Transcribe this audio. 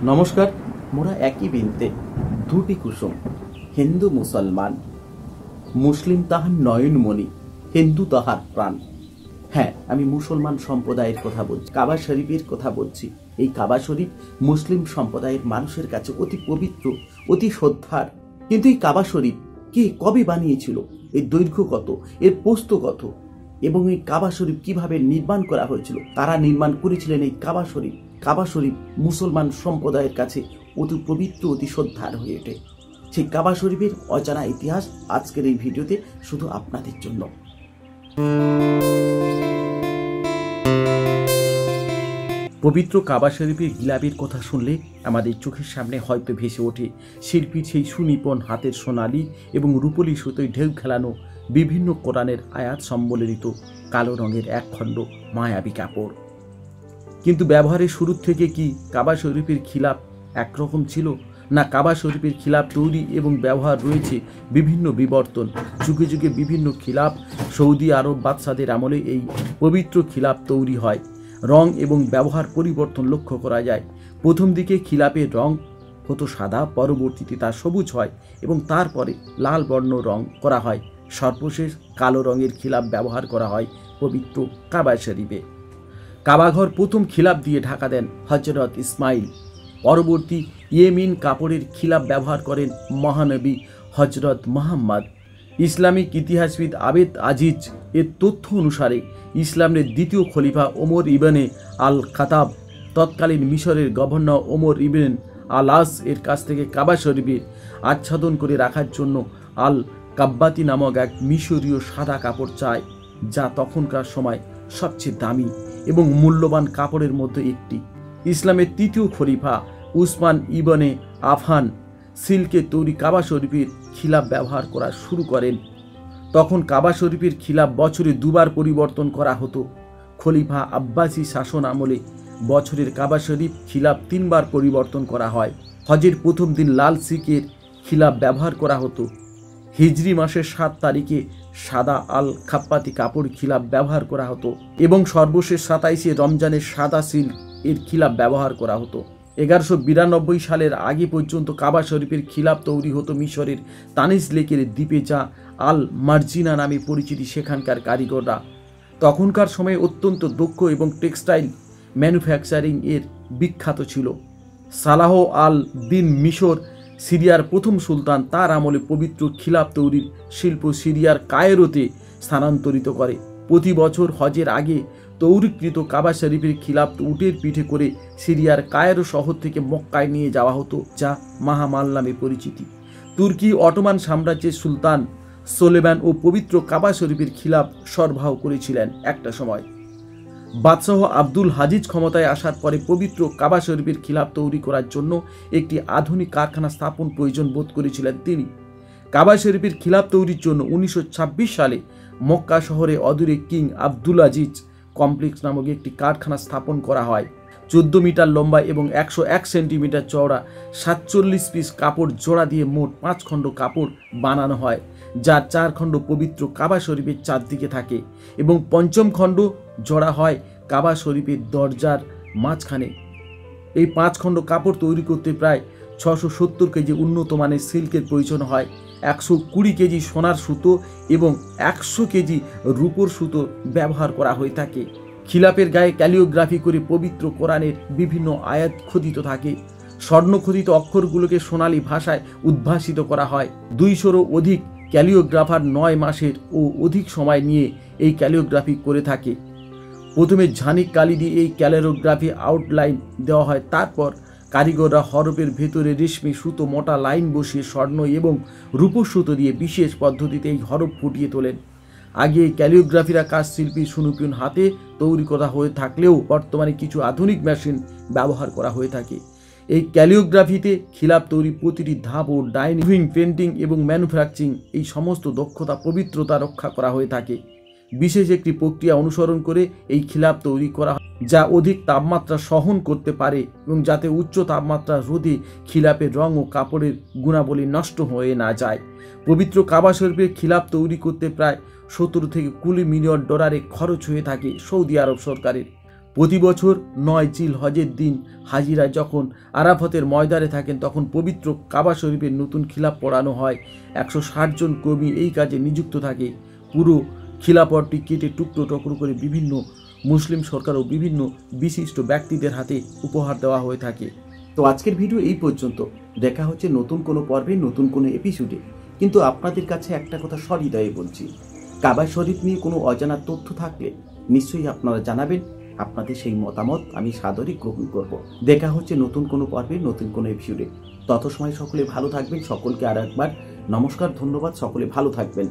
নমস্কার। মোরা একই বৃন্তে দুটি কুসুম, হিন্দু মুসলমান। মুসলিম তাহার নয়নমণি, হিন্দু তাহার প্রাণ। হ্যাঁ, আমি মুসলমান সম্প্রদায়ের কথা বলছি, কাবা শরীফের কথা বলছি। এই কাবা শরীফ মুসলিম সম্প্রদায়ের মানুষের কাছে অতি পবিত্র, অতি শ্রদ্ধার। কিন্তু এই কাবা শরীফ কে কবে বানিয়েছিল, এর দৈর্ঘ্য কত, এর প্রস্থ কত, এবং এই কাবা শরীফ কিভাবে নির্মাণ করা হয়েছিল, তারা নির্মাণ করেছিলেন এই কাবা শরীফ। কাবা শরীফ মুসলমান সম্প্রদায়ের কাছে অতি পবিত্র, অতি শ্রদ্ধার হয়ে ওঠে। সেই কাবা শরীফের অজানা ইতিহাস আজকের এই ভিডিওতে শুধু আপনাদের জন্য। পবিত্র কাবা শরীফের গিলাপের কথা শুনলে আমাদের চোখের সামনে হয়তো ভেসে ওঠে শিল্পীর সেই সুনিপুণ হাতের সোনালি এবং রূপলি সুতোয় ঢেউ খেলানো বিভিন্ন কোরআনের আয়াত সম্বলিত কালো রঙের একখণ্ড মায়াবী কাপড়। কিন্তু ব্যবহারের শুরু থেকে কি কাবা শরীফের খিলাফ একরকম ছিল, না কাবা শরীফের খিলাফ তৈরি এবং ব্যবহার রয়েছে বিভিন্ন বিবর্তন? যুগে যুগে বিভিন্ন খিলাফ সৌদি আরব বাদশাদের আমলে এই পবিত্র খিলাফ তৈরি হয়। রং এবং ব্যবহার পরিবর্তন লক্ষ্য করা যায়। প্রথম দিকে খিলাফের রং হতো সাদা, পরবর্তীতে তা সবুজ হয় এবং তারপরে লাল বর্ণ রং করা হয়। সর্বশেষ কালো রঙের খিলাফ ব্যবহার করা হয় পবিত্র কাবা শরীফে। কাবাঘর প্রথম খিলাফ দিয়ে ঢাকা দেন হযরত ইসমাইল। পরবর্তী ইয়েমিন কাপড়ের খিলাফ ব্যবহার করেন মহানবী হযরত মুহাম্মদ। ইসলামিক ইতিহাসবিদ আবেদ আজিজ এর তথ্য অনুসারে ইসলামের দ্বিতীয় খলিফা ওমর ইবনে আল খাতাব তৎকালীন মিশরের গভর্নর ওমর ইবনে আল আস এর কাছ থেকে কাবা শরীফের আচ্ছাদন করে রাখার জন্য আল কাব্বাতি নামক এক মিশরীয় সাদা কাপড় চায়, যা তখনকার সময় সবচেয়ে দামি এবং মূল্যবান কাপড়ের মধ্যে একটি। ইসলামের তৃতীয় খলিফা উসমান ইবনে আফান সিল্কের তৈরি কাবা শরীফের খিলাফ ব্যবহার করা শুরু করেন। তখন কাবা শরীফের খিলাফ বছরে দুবার পরিবর্তন করা হতো। খলিফা আব্বাসী শাসন আমলে বছরের কাবা শরীফ খিলাফ তিনবার পরিবর্তন করা হয়। হজের প্রথম দিন লাল সিল্কের খিলাফ ব্যবহার করা হতো। হিজরি মাসের ৭ তারিখে সাদা আল খাপ্পাতি কাপড় খিলাফ ব্যবহার করা হতো এবং সর্বশেষ ২৭শে রমজানের সাদা সিল্ক এর খিলাফ ব্যবহার করা হতো। ১১৯২ সালের আগে পর্যন্ত কাবা শরীফের খিলাফ তৈরি হতো মিশরের তানিস লেকের দ্বীপে, যা আল মার্জিনা নামে পরিচিতি সেখানকার কারিগররা। তখনকার সময়ে অত্যন্ত দক্ষ এবং টেক্সটাইল ম্যানুফ্যাকচারিং এর বিখ্যাত ছিল। সালাহ আল দিন মিশর সিরিয়ার প্রথম সুলতান তার আমলে পবিত্র খিলাফ তৈরির শিল্প সিরিয়ার কায়রোতে স্থানান্তরিত করে। প্রতি বছর হজের আগে তৈরিকৃত কাবা শরীফের খিলাফ উটের পিঠে করে সিরিয়ার কায়রো শহর থেকে মক্কায় নিয়ে যাওয়া হতো, যা মাহামাল নামে পরিচিতি। তুর্কি অটোমান সাম্রাজ্যের সুলতান সোলেমান ও পবিত্র কাবা শরীফের খিলাফ সরবরাহ করেছিলেন একটা সময়। বাদশাহ আব্দুল হাজিজ ক্ষমতায় আসার পরে পবিত্র কাবা শরীফের খিলাফ তৈরি করার জন্য একটি আধুনিক কারখানা স্থাপন প্রয়োজন বোধ করেছিলেন তিনি। কাবা শরীফের খিলাফ তৈরির জন্য ১৯২৬ সালে মক্কা শহরে অদূরে কিং আব্দুল আজিজ কমপ্লেক্স নামক একটি কারখানা স্থাপন করা হয়। ১৪ মিটার লম্বা এবং ১০১ সেন্টিমিটার চওড়া ৪৭ পিস কাপড় জোড়া দিয়ে মোট ৫ খণ্ড কাপড় বানানো হয়, যার ৪ খণ্ড পবিত্র কাবা শরীফের চারদিকে থাকে এবং পঞ্চম খণ্ড জোড়া হয় কাবা শরীফের দরজার মাঝখানে। এই ৫ খণ্ড কাপড় তৈরি করতে প্রায় ৬৭০ কেজি উন্নত মানের সিল্কের প্রয়োজন হয়। ১২০ কেজি সোনার সুতো এবং ১০০ কেজি রূপোর সুতো ব্যবহার করা হয়ে থাকে। খিলাফের গায়ে ক্যালিওগ্রাফি করে পবিত্র কোরআনের বিভিন্ন আয়াত খোদিত থাকে। স্বর্ণখোদিত অক্ষরগুলোকে সোনালী ভাষায় উদ্ভাসিত করা হয়। ২০০রও অধিক ক্যালিওগ্রাফার ৯ মাসের ও অধিক সময় নিয়ে এই ক্যালিওগ্রাফি করে থাকে। প্রথমে ঝানিক কালি দিয়ে এই ক্যালিওগ্রাফি আউটলাইন দেওয়া হয়, তারপর কারিগররা হরফের ভেতরে রেশমি সুতো মোটা লাইন বসিয়ে স্বর্ণ এবং রূপোর সুতো দিয়ে বিশেষ পদ্ধতিতে এই হরফ ফুটিয়ে তোলেন। আগে এই ক্যালিওগ্রাফিরা কাজ শিল্পী সুনিপুণ হাতে তৈরি করা হয়ে থাকলেও বর্তমানে কিছু আধুনিক মেশিন ব্যবহার করা হয়ে থাকে। এই ক্যালিওগ্রাফিতে খিলাফ তৈরি প্রতিটি ধাপ ও ডাইনিং, পেন্টিং এবং ম্যানুফ্যাকচারিং এই সমস্ত দক্ষতা পবিত্রতা রক্ষা করা হয়ে থাকে। বিশেষ একটি প্রক্রিয়া অনুসরণ করে এই খিলাফ তৈরি করা হয়, যা অধিক তাপমাত্রা সহন করতে পারে এবং যাতে উচ্চ তাপমাত্রা রোধে খিলাফের রং ও কাপড়ের গুণাবলী নষ্ট হয়ে না যায়। পবিত্র কাবা শরীফের খিলাফ তৈরি করতে প্রায় ১৭ থেকে ২০ মিলিয়ন ডলারে খরচ হয়ে থাকে সৌদি আরব সরকারের। প্রতি বছর 9 জিল হজের দিন হাজিরা যখন আরাফাতের ময়দানে থাকেন তখন পবিত্র কাবা শরীফের নতুন খিলাফ পড়ানো হয়। 160 জন কর্মী এই কাজে নিযুক্ত থাকে। পুরো খিলাফটটি কেটে টুকরো টুকরো করে বিভিন্ন মুসলিম সরকার ও বিভিন্ন বিশিষ্ট ব্যক্তিদের হাতে উপহার দেওয়া হয়ে থাকে। তো আজকের ভিডিও এই পর্যন্ত। দেখা হচ্ছে নতুন কোনো পর্বে, নতুন কোনো এপিসোডে। কিন্তু আপনাদের কাছে একটা কথা সহৃদয়ে বলছি, কাবা শরীফ নিয়ে কোনো অজানা তথ্য থাকলে নিশ্চয়ই আপনারা জানাবেন। আপনাদের সেই মতামত আমি সাদরে গ্রহণ করব। দেখা হচ্ছে নতুন কোনো পর্বে, নতুন কোনো এপিসোডে। তত সময় সকলে ভালো থাকবেন। সকলকে আর একবার নমস্কার, ধন্যবাদ। সকলে ভালো থাকবেন।